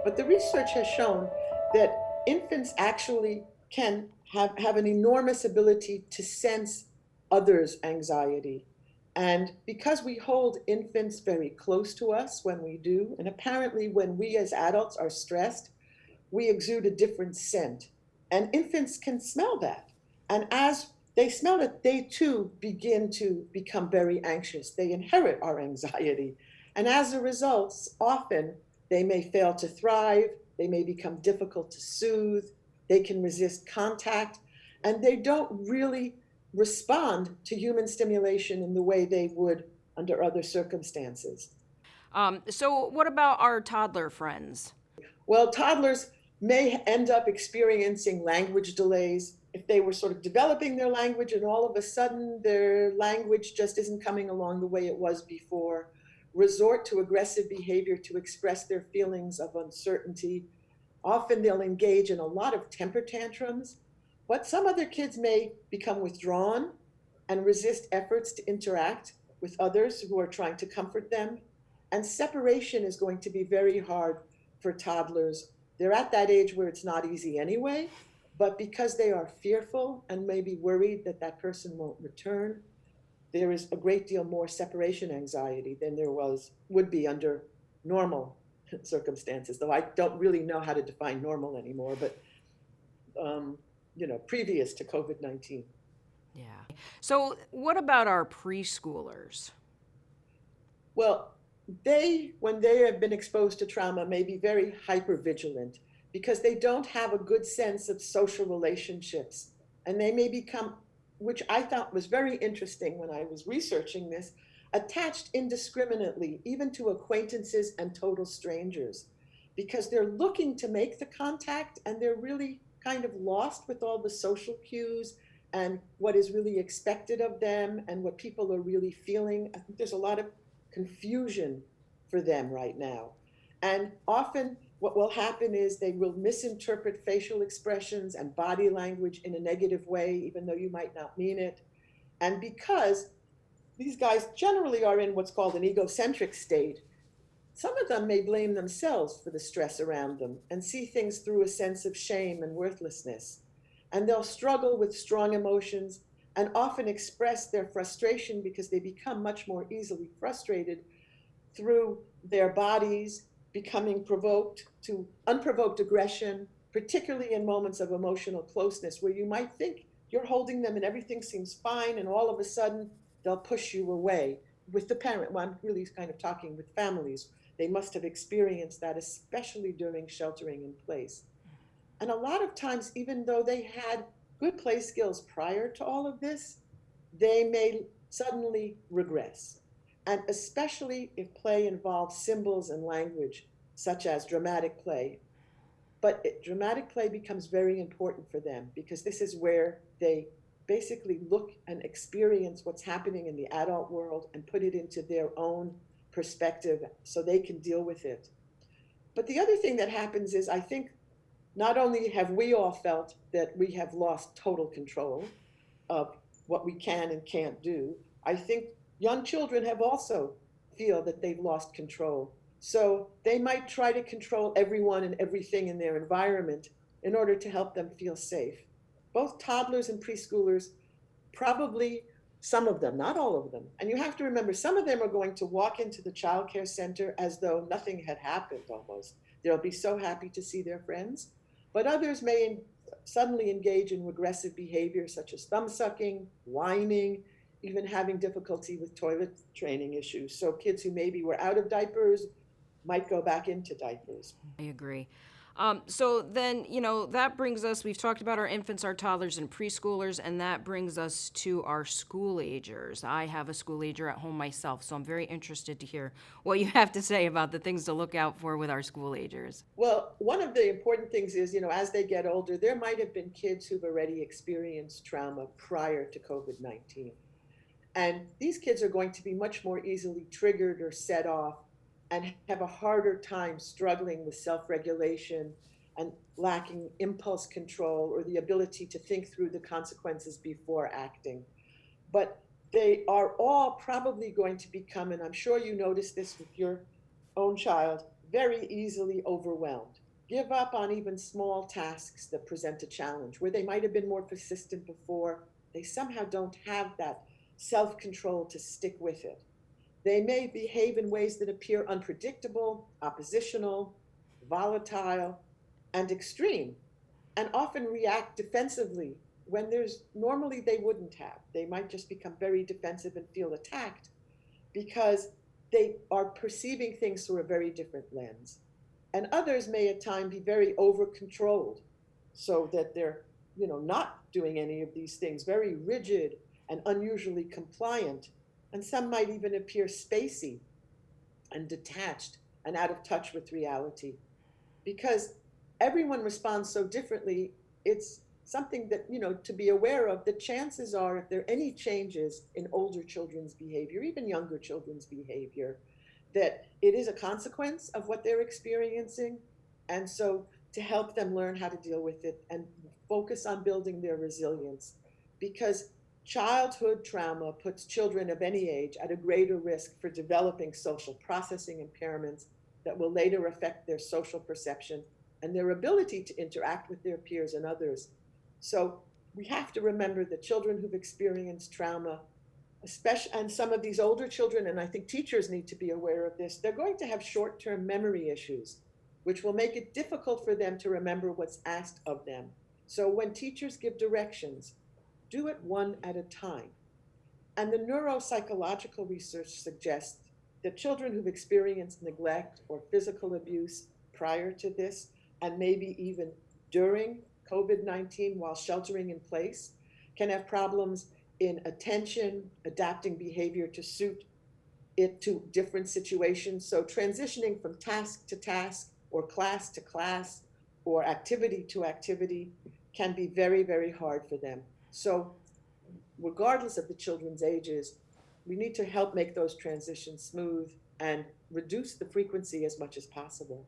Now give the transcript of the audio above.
But the research has shown that infants actually can have an enormous ability to sense others' anxiety. And because we hold infants very close to us when we do, and apparently when we as adults are stressed, we exude a different scent. And infants can smell that. And as they smell it, they too begin to become very anxious. They inherit our anxiety. And as a result, often they may fail to thrive, they may become difficult to soothe, they can resist contact, and they don't really respond to human stimulation in the way they would under other circumstances. So what about our toddler friends? Well, toddlers may end up experiencing language delays if they were sort of developing their language and all of a sudden their language just isn't coming along the way it was before. Resort to aggressive behavior to express their feelings of uncertainty. Often they'll engage in a lot of temper tantrums, but some other kids may become withdrawn and resist efforts to interact with others who are trying to comfort them. And separation is going to be very hard for toddlers. They're at that age where it's not easy anyway, but because they are fearful and maybe worried that that person won't return, there is a great deal more separation anxiety than there would be under normal circumstances. Though I don't really know how to define normal anymore, but um, previous to COVID-19. Yeah. So what about our preschoolers? Well, when they have been exposed to trauma, may be very hyper vigilant because they don't have a good sense of social relationships. And they may become, which I thought was very interesting when I was researching this, attached indiscriminately, even to acquaintances and total strangers, because they're looking to make the contact and they're really kind of lost with all the social cues and what is really expected of them and what people are really feeling. I think there's a lot of confusion for them right now. And often what will happen is they will misinterpret facial expressions and body language in a negative way, even though you might not mean it. And because these guys generally are in what's called an egocentric state, some of them may blame themselves for the stress around them and see things through a sense of shame and worthlessness. And they'll struggle with strong emotions and often express their frustration because they become much more easily frustrated through their bodies becoming provoked to unprovoked aggression, particularly in moments of emotional closeness where you might think you're holding them and everything seems fine, and all of a sudden they'll push you away. With the parent, well, I'm really kind of talking with families. They must have experienced that, especially during sheltering in place. And a lot of times, even though they had good play skills prior to all of this, they may suddenly regress. And especially if play involves symbols and language, such as dramatic play. But dramatic play becomes very important for them because this is where they basically look and experience what's happening in the adult world and put it into their own perspective so they can deal with it. But the other thing that happens is I think not only have we all felt that we have lost total control of what we can and can't do, I think young children have also feel that they've lost control. So they might try to control everyone and everything in their environment in order to help them feel safe. Both toddlers and preschoolers, probably some of them, not all of them. And you have to remember, some of them are going to walk into the child care center as though nothing had happened almost. They'll be so happy to see their friends. But others may suddenly engage in regressive behavior such as thumb sucking, whining, even having difficulty with toilet training issues. So kids who maybe were out of diapers might go back into diapers. I agree. So then, that brings us, we've talked about our infants, our toddlers, and preschoolers, and that brings us to our school agers. I have a school ager at home myself, so I'm very interested to hear what you have to say about the things to look out for with our school agers. Well, one of the important things is, as they get older, there might have been kids who've already experienced trauma prior to COVID-19. And these kids are going to be much more easily triggered or set off and have a harder time struggling with self regulation and lacking impulse control or the ability to think through the consequences before acting. But they are all probably going to become, and I'm sure you notice this with your own child, very easily overwhelmed, give up on even small tasks that present a challenge, where they might have been more persistent before. They somehow don't have that self-control to stick with it. They may behave in ways that appear unpredictable, oppositional, volatile, and extreme, and often react defensively when there's normally they wouldn't have. They might just become very defensive and feel attacked because they are perceiving things through a very different lens. And others may at times be very over controlled so that they're, not doing any of these things, very rigid and unusually compliant. And some might even appear spacey and detached and out of touch with reality. Because everyone responds so differently, it's something that, to be aware of. The chances are, if there are any changes in older children's behavior, even younger children's behavior, that it is a consequence of what they're experiencing. And so to help them learn how to deal with it and focus on building their resilience, because childhood trauma puts children of any age at a greater risk for developing social processing impairments that will later affect their social perception and their ability to interact with their peers and others. So we have to remember that children who've experienced trauma, especially, and some of these older children, and I think teachers need to be aware of this, they're going to have short-term memory issues, which will make it difficult for them to remember what's asked of them. So when teachers give directions, do it one at a time. And the neuropsychological research suggests that children who've experienced neglect or physical abuse prior to this, and maybe even during COVID-19 while sheltering in place, can have problems in attention, adapting behavior to suit it to different situations. So transitioning from task to task or class to class or activity to activity can be very, very hard for them. So regardless of the children's ages, we need to help make those transitions smooth and reduce the frequency as much as possible.